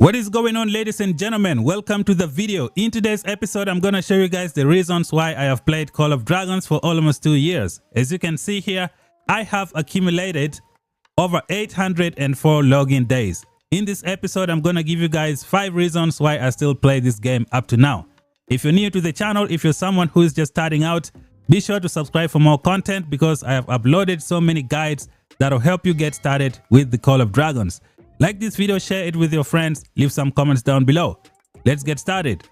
What is going on, ladies and gentlemen? Welcome to the video. In today's episode, I'm going to show you guys the reasons why I have played Call of Dragons for almost 2 years. As you can see here, I have accumulated over 804 login days. In this episode, I'm going to give you guys 5 reasons why I still play this game up to now. If you're new to the channel, if you're someone who is just starting out, be sure to subscribe for more content because I have uploaded so many guides that will help you get started with the Call of Dragons. Like this video, share it with your friends, leave some comments down below. Let's get started.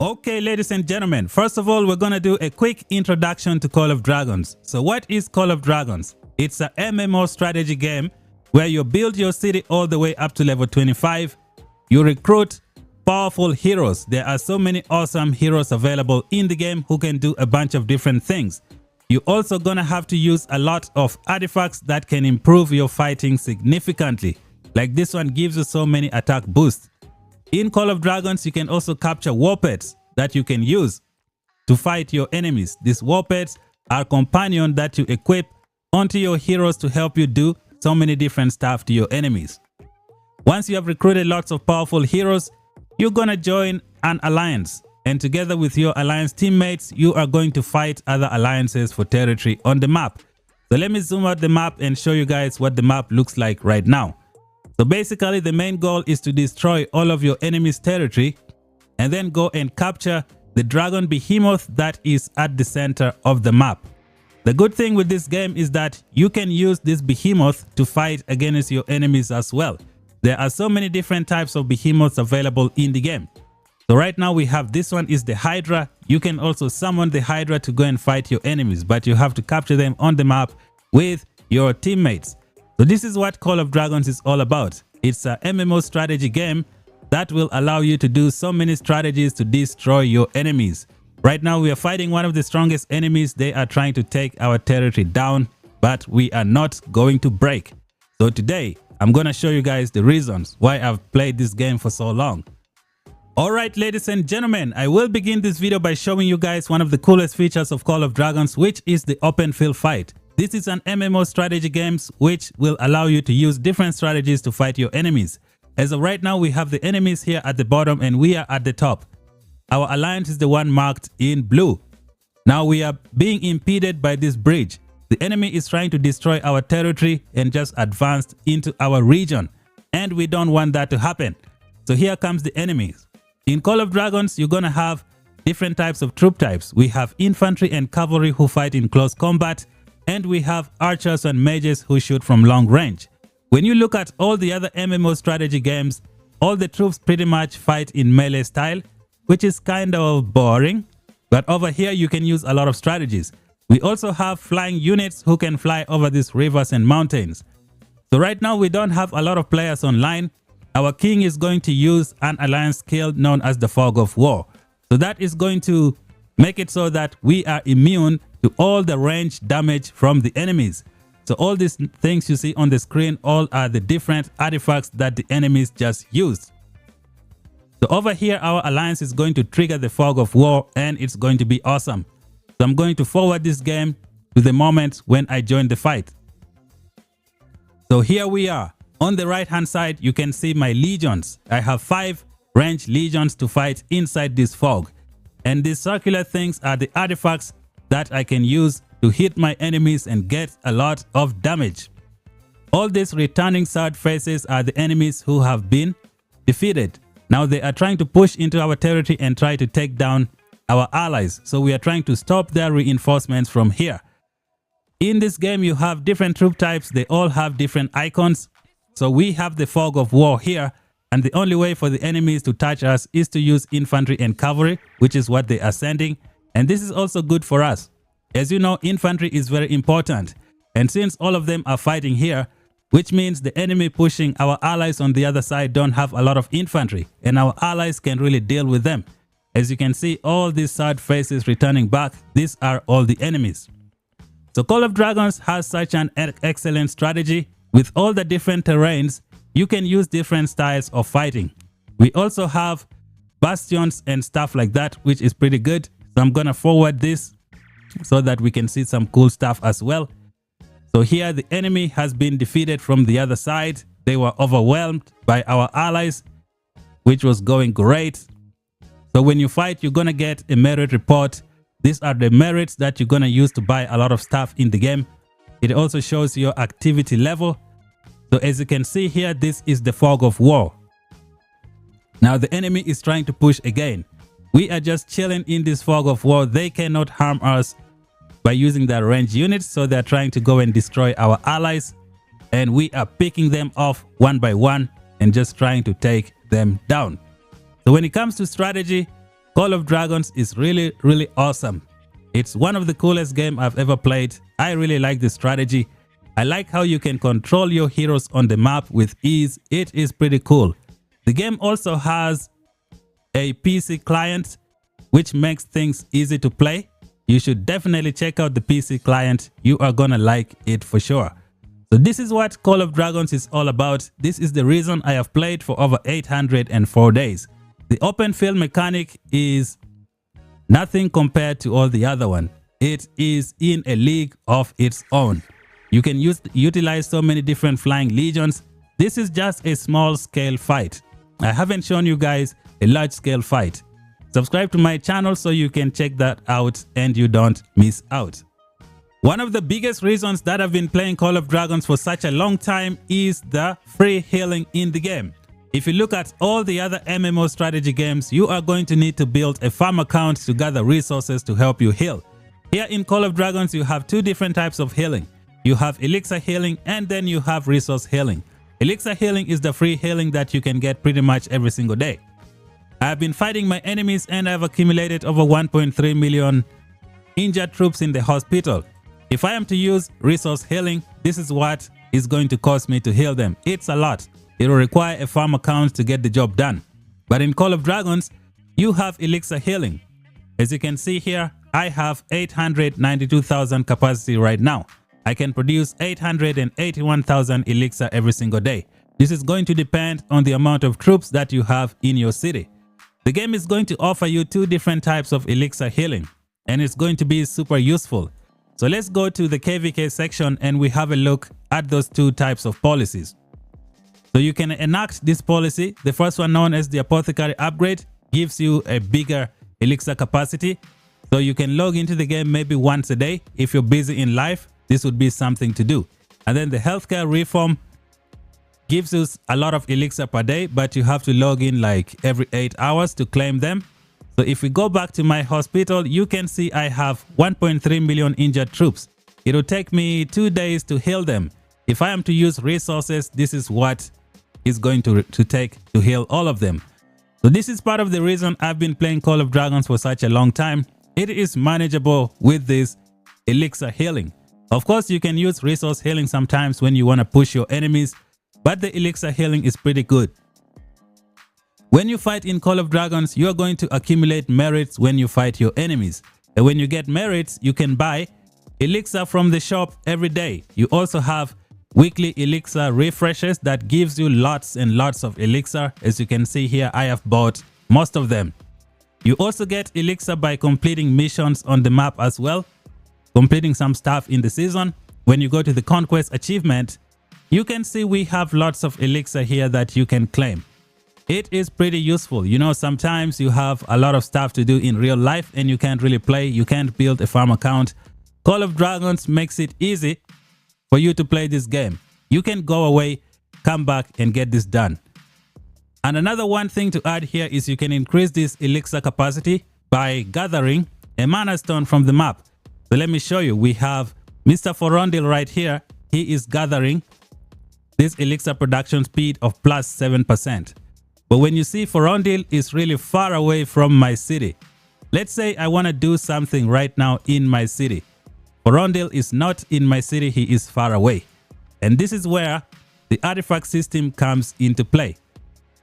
Okay, ladies and gentlemen, first of all, we're going to do a quick introduction to Call of Dragons. So what is Call of Dragons? It's an MMO strategy game where you build your city all the way up to level 25. You recruit powerful heroes. There are so many awesome heroes available in the game who can do a bunch of different things. You're also gonna have to use a lot of artifacts that can improve your fighting significantly. Like this one gives you so many attack boosts. In Call of Dragons, you can also capture war pets that you can use to fight your enemies. These war pets are companions that you equip onto your heroes to help you do so many different stuff to your enemies. Once you have recruited lots of powerful heroes, you're gonna join an alliance. And together with your alliance teammates, you are going to fight other alliances for territory on the map. So let me zoom out the map and show you guys what the map looks like right now. So basically, the main goal is to destroy all of your enemy's territory and then go and capture the dragon behemoth that is at the center of the map. The good thing with this game is that you can use this behemoth to fight against your enemies as well. There are so many different types of behemoths available in the game. So right now we have this one is the Hydra. You can also summon the Hydra to go and fight your enemies, but you have to capture them on the map with your teammates. So this is what Call of Dragons is all about. It's a MMO strategy game that will allow you to do so many strategies to destroy your enemies. Right now we are fighting one of the strongest enemies. They are trying to take our territory down, but we are not going to break. So today I'm going to show you guys the reasons why I've played this game for so long. Alright, ladies and gentlemen, I will begin this video by showing you guys one of the coolest features of Call of Dragons, which is the open field fight. This is an MMO strategy game which will allow you to use different strategies to fight your enemies. As of right now, we have the enemies here at the bottom and we are at the top. Our alliance is the one marked in blue. Now we are being impeded by this bridge. The enemy is trying to destroy our territory and just advanced into our region. And we don't want that to happen. So here comes the enemies. In Call of Dragons, you're going to have different types of troop types. We have infantry and cavalry who fight in close combat, and we have archers and mages who shoot from long range. When you look at all the other MMO strategy games, all the troops pretty much fight in melee style, which is kind of boring. But over here, you can use a lot of strategies. We also have flying units who can fly over these rivers and mountains. So right now, we don't have a lot of players online. Our king is going to use an alliance skill known as the Fog of War. So that is going to make it so that we are immune to all the range damage from the enemies. So all these things you see on the screen, all are the different artifacts that the enemies just used. So over here, our alliance is going to trigger the Fog of War and it's going to be awesome. So I'm going to forward this game to the moment when I join the fight. So here we are. On the right hand side, you can see my legions. I have 5 ranged legions to fight inside this fog. And these circular things are the artifacts that I can use to hit my enemies and get a lot of damage. All these returning sword faces are the enemies who have been defeated. Now they are trying to push into our territory and try to take down our allies. So we are trying to stop their reinforcements from here. In this game, you have different troop types. They all have different icons. So we have the Fog of War here, and the only way for the enemies to touch us is to use infantry and cavalry, which is what they are sending. And this is also good for us. As you know, infantry is very important. And since all of them are fighting here, which means the enemy pushing our allies on the other side don't have a lot of infantry, and our allies can really deal with them. As you can see, all these sword faces returning back, these are all the enemies. So Call of Dragons has such an excellent strategy. With all the different terrains, you can use different styles of fighting. We also have bastions and stuff like that, which is pretty good. So I'm going to forward this so that we can see some cool stuff as well. So here the enemy has been defeated from the other side. They were overwhelmed by our allies, which was going great. So when you fight, you're going to get a merit report. These are the merits that you're going to use to buy a lot of stuff in the game. It also shows your activity level. So as you can see here, this is the fog of war. Now the enemy is trying to push again. We are just chilling in this fog of war. They cannot harm us by using their range units. So they're trying to go and destroy our allies. And we are picking them off one by one and just trying to take them down. So when it comes to strategy, Call of Dragons is really, really awesome. It's one of the coolest games I've ever played. I really like the strategy. I like how you can control your heroes on the map with ease. It is pretty cool. The game also has a PC client, which makes things easy to play. You should definitely check out the PC client. You are gonna like it for sure. So this is what Call of Dragons is all about. This is the reason I have played for over 804 days. The open field mechanic is nothing compared to all the other one. It is in a league of its own. You can utilize so many different flying legions. This is just a small scale fight. I haven't shown you guys a large scale fight. Subscribe to my channel so you can check that out and you don't miss out. One of the biggest reasons that I've been playing Call of Dragons for such a long time is the free healing in the game. If you look at all the other MMO strategy games, you are going to need to build a farm account to gather resources to help you heal. Here in Call of Dragons, you have two different types of healing. You have elixir healing and then you have resource healing. Elixir healing is the free healing that you can get pretty much every single day. I have been fighting my enemies and I have accumulated over 1.3 million injured troops in the hospital. If I am to use resource healing, this is what is going to cost me to heal them. It's a lot. It will require a farm account to get the job done. But in Call of Dragons, you have elixir healing. As you can see here, I have 892,000 capacity right now. I can produce 881,000 elixir every single day. This is going to depend on the amount of troops that you have in your city. The game is going to offer you two different types of elixir healing, and it's going to be super useful. So let's go to the KVK section and we have a look at those two types of policies. So you can enact this policy. The first one, known as the Apothecary Upgrade, gives you a bigger elixir capacity. So you can log into the game maybe once a day. If you're busy in life, this would be something to do. And then the Healthcare Reform gives us a lot of elixir per day, but you have to log in like every 8 hours to claim them. So if we go back to my hospital, you can see I have 1.3 million injured troops. It will take me 2 days to heal them. If I am to use resources, this is what is going to take to heal all of them. So this is part of the reason I've been playing Call of Dragons for such a long time. It is manageable with this elixir healing. Of course, you can use resource healing sometimes when you want to push your enemies, but the elixir healing is pretty good. When you fight in Call of Dragons, you are going to accumulate merits when you fight your enemies. And when you get merits, you can buy elixir from the shop every day. You also have weekly elixir refreshes that gives you lots and lots of elixir. As you can see here, I have bought most of them. You also get elixir by completing missions on the map as well, completing some stuff in the season. When you go to the Conquest achievement, you can see we have lots of elixir here that you can claim. It is pretty useful. You know, sometimes you have a lot of stuff to do in real life and you can't really play. You can't build a farm account. Call of Dragons makes it easy for you to play this game. You can go away, come back and get this done. And another one thing to add here is you can increase this elixir capacity by gathering a mana stone from the map. So let me show you. We have Mr. Forondil right here. He is gathering this elixir production speed of plus 7%. But when you see Forondil is really far away from my city. Let's say I want to do something right now in my city. Forondil is not in my city, he is far away. And this is where the artifact system comes into play.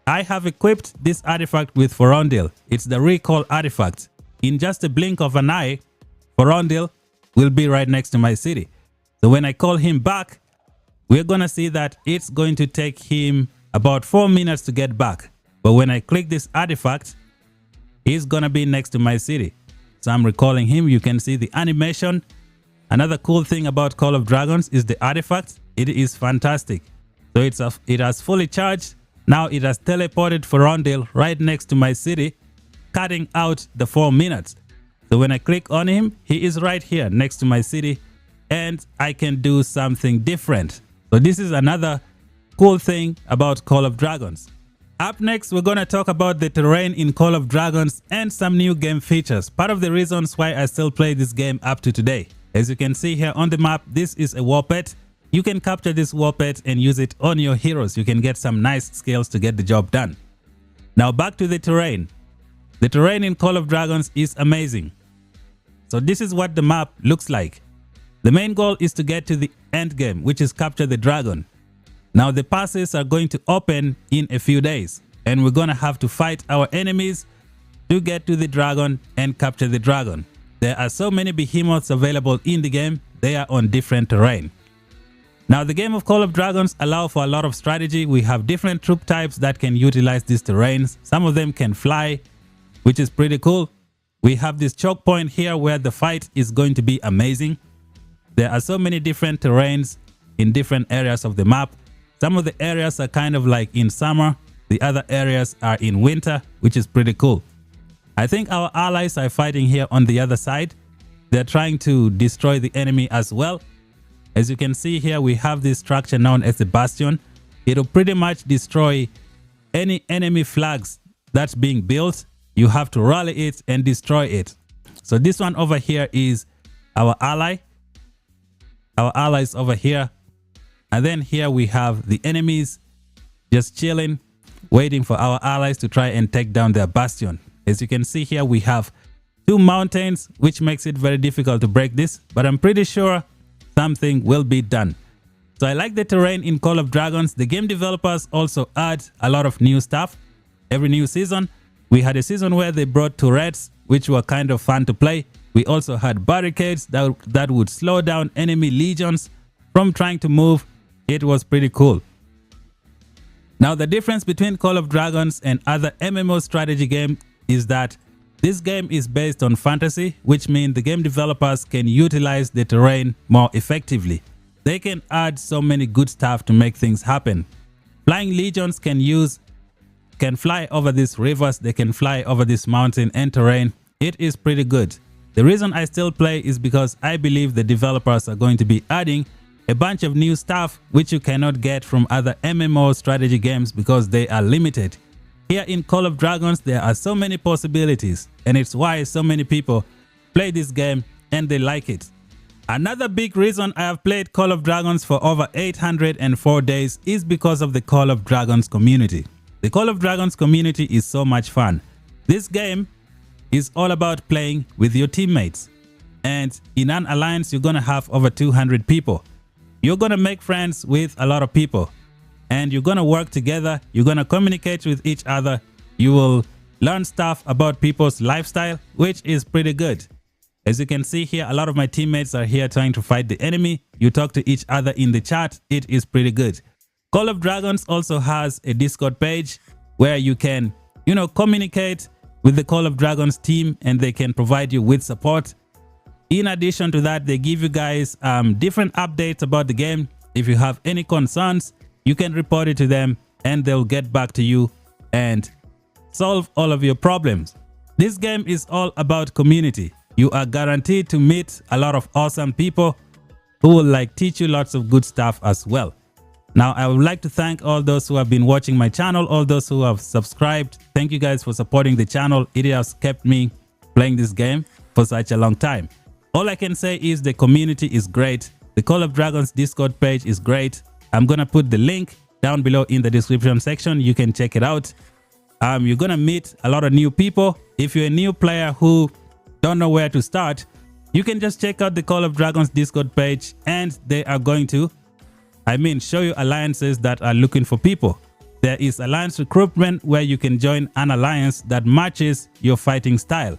I have equipped this artifact with Forondil. It's the recall artifact. In just a blink of an eye, Forondil will be right next to my city. So when I call him back, we're going to see that it's going to take him about 4 minutes to get back. But when I click this artifact, he's going to be next to my city. So I'm recalling him. You can see the animation. Another cool thing about Call of Dragons is the artifacts. It is fantastic. So it has fully charged. Now it has teleported Ferondale right next to my city, cutting out the 4 minutes. So when I click on him, he is right here next to my city, and I can do something different. So this is another cool thing about Call of Dragons. Up next, we're going to talk about the terrain in Call of Dragons and some new game features. Part of the reasons why I still play this game up to today. As you can see here on the map, this is a war pet. You can capture this war pet and use it on your heroes. You can get some nice skills to get the job done. Now back to the terrain. The terrain in Call of Dragons is amazing. So this is what the map looks like. The main goal is to get to the end game, which is capture the dragon. Now the passes are going to open in a few days, and we're going to have to fight our enemies to get to the dragon and capture the dragon. There are so many behemoths available in the game. They are on different terrain. Now the game of Call of Dragons allow for a lot of strategy. We have different troop types that can utilize these terrains. Some of them can fly, which is pretty cool. We have this choke point here where the fight is going to be amazing. There are so many different terrains in different areas of the map. Some of the areas are kind of like in summer. The other areas are in winter, which is pretty cool. I think our allies are fighting here on the other side. They're trying to destroy the enemy as well. As you can see here, we have this structure known as the bastion. It'll pretty much destroy any enemy flags that's being built. You have to rally it and destroy it. So this one over here is our ally. Our allies over here. And then here we have the enemies just chilling, waiting for our allies to try and take down their bastion. As you can see here, we have 2 mountains, which makes it very difficult to break this, but I'm pretty sure something will be done. So I like the terrain in Call of Dragons. The game developers also add a lot of new stuff every new season. We had a season where they brought turrets, which were kind of fun to play. We also had barricades that would slow down enemy legions from trying to move. It was pretty cool. Now the difference between Call of Dragons and other MMO strategy games is that this game is based on fantasy, which means the game developers can utilize the terrain more effectively. They can add so many good stuff to make things happen. Flying legions can fly over these rivers, they can fly over this mountain and terrain. It is pretty good. The reason I still play is because I believe the developers are going to be adding a bunch of new stuff which you cannot get from other MMO strategy games because they are limited. Here in Call of Dragons, there are so many possibilities, and it's why so many people play this game and they like it. Another big reason I have played Call of Dragons for over 804 days is because of the Call of Dragons community. The Call of Dragons community is so much fun. This game is all about playing with your teammates, and in an alliance you're gonna have over 200 people. You're gonna make friends with a lot of people, and you're gonna work together. You're gonna communicate with each other. You will learn stuff about people's lifestyle, which is pretty good. As you can see here, a lot of my teammates are here trying to fight the enemy. You talk to each other in the chat. It is pretty good. Call of Dragons also has a Discord page where you can, communicate with the Call of Dragons team, and they can provide you with support. In addition to that, they give you guys different updates about the game. If you have any concerns, you can report it to them and they'll get back to you and solve all of your problems. This game is all about community. You are guaranteed to meet a lot of awesome people who will teach you lots of good stuff as well. Now, I would like to thank all those who have been watching my channel, all those who have subscribed. Thank you guys for supporting the channel. It has kept me playing this game for such a long time. All I can say is the community is great. The Call of Dragons Discord page is great. I'm going to put the link down below in the description section. You can check it out. You're going to meet a lot of new people. If you're a new player who don't know where to start, you can just check out the Call of Dragons Discord page, and they are going to, show you alliances that are looking for people. There is alliance recruitment where you can join an alliance that matches your fighting style.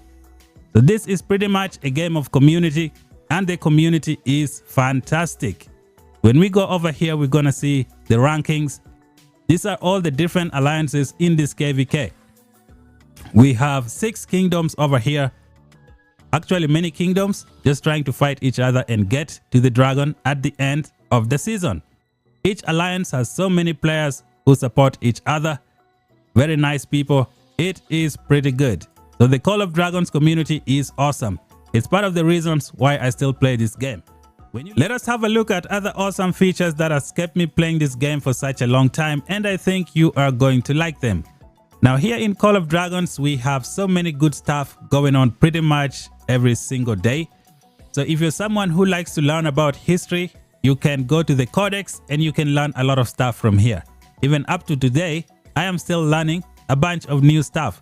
So this is pretty much a game of community, and the community is fantastic. When we go over here, we're going to see the rankings. These are all the different alliances in this KVK. We have 6 kingdoms over here. actually many kingdoms, just trying to fight each other and get to the dragon at the end of the season. Each alliance has so many players who support each other. Very nice people. It is pretty good. So the Call of Dragons community is awesome. It's part of the reasons why I still play this game. Let us have a look at other awesome features that has kept me playing this game for such a long time, and I think you are going to like them. Now here in Call of Dragons, we have so many good stuff going on pretty much every single day. So if you're someone who likes to learn about history, you can go to the codex and you can learn a lot of stuff from here. Even up to today, I am still learning a bunch of new stuff.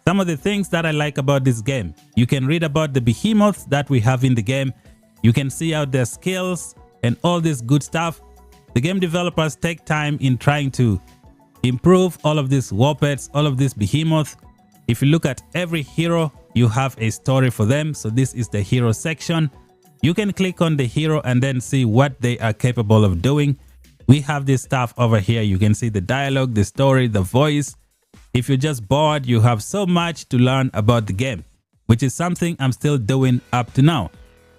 Some of the things that I like about this game, you can read about the behemoths that we have in the game. You can see out their skills and all this good stuff. The game developers take time in trying to improve all of these warpets, all of these behemoths. If you look at every hero, you have a story for them. So this is the hero section. You can click on the hero and then see what they are capable of doing. We have this stuff over here. You can see the dialogue, the story, the voice. If you're just bored, you have so much to learn about the game, which is something I'm still doing up to now.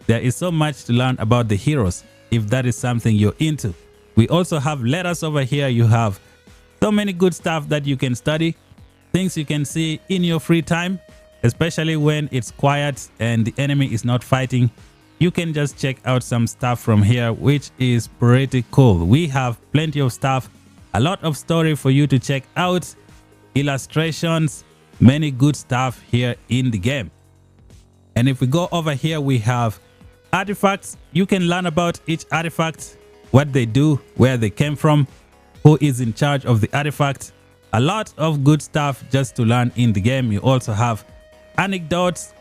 There is so much to learn about the heroes if that is something you're into. We also have letters over here. You have so many good stuff that you can study, things you can see in your free time, especially when it's quiet and the enemy is not fighting. You can just check out some stuff from here, which is pretty cool. We have plenty of stuff, a lot of story for you to check out, illustrations, many good stuff here in the game. And if we go over here, we have artifacts. You can learn about each artifact, what they do, where they came from, who is in charge of the artifact. A lot of good stuff just to learn in the game. You also have anecdotes,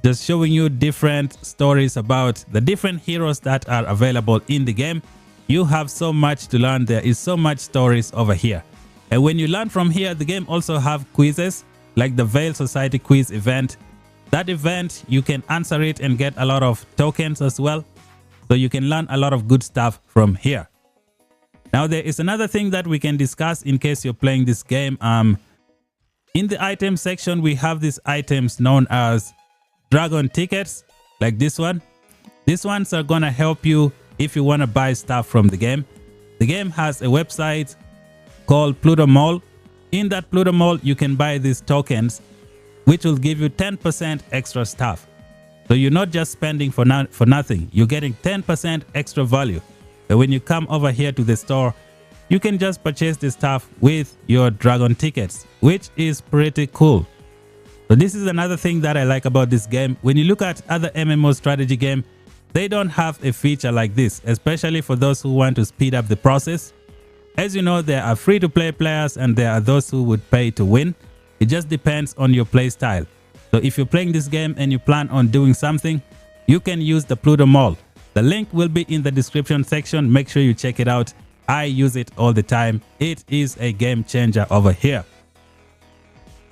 just showing you different stories about the different heroes that are available in the game. You have so much to learn. There is so much stories over here. And when you learn from here, the game also have quizzes like the Veil Society quiz event. That event, you can answer it and get a lot of tokens as well. So you can learn a lot of good stuff from here. Now there is another thing that we can discuss in case you're playing this game. In the item section, we have these items known as dragon tickets, like this one. These ones are gonna help you if you want to buy stuff from the game. The game has a website called Pluto Mall. In that Pluto Mall, you can buy these tokens, which will give you 10% extra stuff. So you're not just spending for nothing. You're getting 10% extra value. So when you come over here to the store, you can just purchase the stuff with your dragon tickets, which is pretty cool. So this is another thing that I like about this game. When you look at other MMO strategy game, they don't have a feature like this, especially for those who want to speed up the process. As you know, there are free-to-play players and there are those who would pay to win. It just depends on your play style. So if you're playing this game and you plan on doing something, you can use the Pluto Mall. The link will be in the description section. Make sure you check it out. I use it all the time. It is a game changer over here.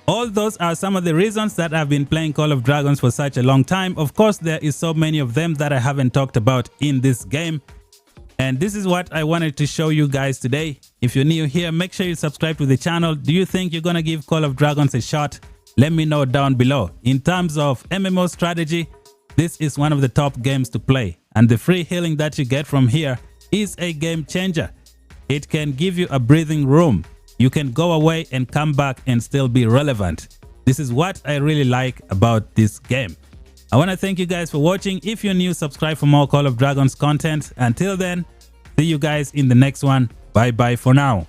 All those are some of the reasons that I've been playing Call of Dragons for such a long time. Of course, there is so many of them that I haven't talked about in this game. And this is what I wanted to show you guys today. If you're new here, make sure you subscribe to the channel. Do you think you're gonna give Call of Dragons a shot? Let me know down below. In terms of MMO strategy, this is one of the top games to play. And the free healing that you get from here is a game changer. It can give you a breathing room. You can go away and come back and still be relevant. This is what I really like about this game. I want to thank you guys for watching. If you're new, subscribe for more Call of Dragons content. Until then, see you guys in the next one. Bye bye for now.